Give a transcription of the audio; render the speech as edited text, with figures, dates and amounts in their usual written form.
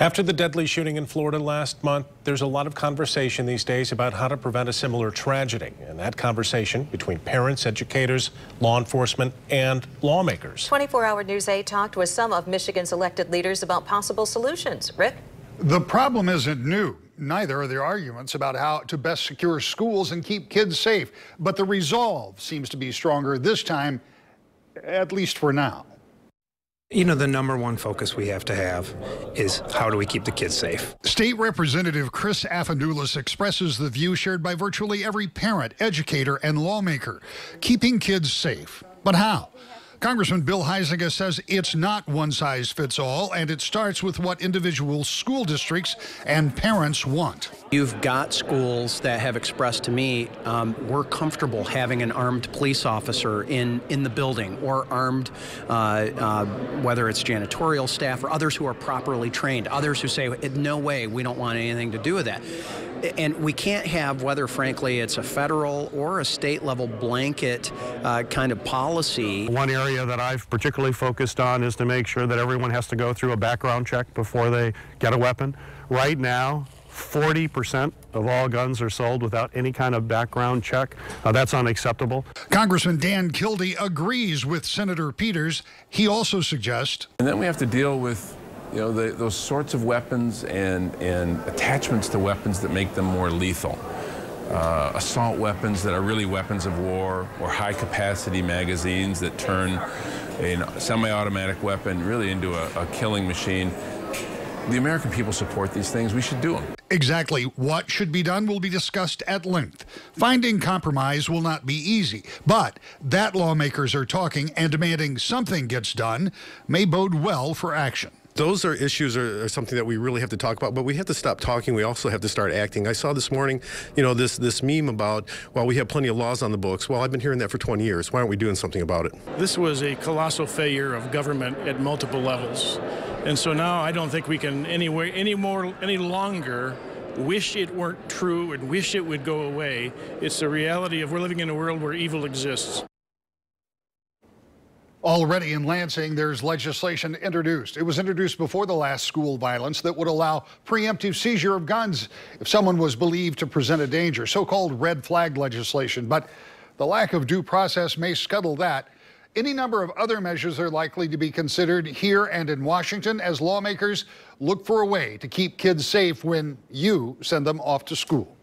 After the deadly shooting in Florida last month, there's a lot of conversation these days about how to prevent a similar tragedy. And that conversation between parents, educators, law enforcement, and lawmakers. 24-Hour News 8 talked with some of Michigan's elected leaders about possible solutions. Rick? The problem isn't new. Neither are the arguments about how to best secure schools and keep kids safe. But the resolve seems to be stronger this time, at least for now. You know, the number one focus we have to have is how do we keep the kids safe? State Representative Chris Afandoulis expresses the view shared by virtually every parent, educator, and lawmaker. Keeping kids safe. But how? Congressman Bill Huizenga says it's not one size fits all, and it starts with what individual school districts and parents want. You've got schools that have expressed to me, we're comfortable having an armed police officer in the building, or armed, whether it's janitorial staff or others who are properly trained, others who say, no way, we don't want anything to do with that. And we can't have, whether frankly it's a federal or a state level blanket kind of policy. One area that I've particularly focused on is to make sure that everyone has to go through a background check before they get a weapon. Right now, 40% of all guns are sold without any kind of background check. That's unacceptable. Congressman Dan Kildee agrees with Senator Peters. He also suggests. And then we have to deal with those sorts of weapons and attachments to weapons that make them more lethal. Assault weapons that are really weapons of war, or high-capacity magazines that turn a semi-automatic weapon really into a killing machine. The American people support these things. We should do them. Exactly what should be done will be discussed at length. Finding compromise will not be easy, but that lawmakers are talking and demanding something gets done may bode well for action. Those are issues are something that we really have to talk about, but we have to stop talking. We also have to start acting. I saw this morning, this meme about, well, we have plenty of laws on the books. Well, I've been hearing that for 20 years. Why aren't we doing something about it? This was a colossal failure of government at multiple levels. And so now I don't think we can any longer wish it weren't true and wish it would go away. It's the reality of we're living in a world where evil exists. Already in Lansing, there's legislation introduced. It was introduced before the last school violence that would allow preemptive seizure of guns if someone was believed to present a danger, so-called red flag legislation. But the lack of due process may scuttle that. Any number of other measures are likely to be considered here and in Washington as lawmakers look for a way to keep kids safe when you send them off to school.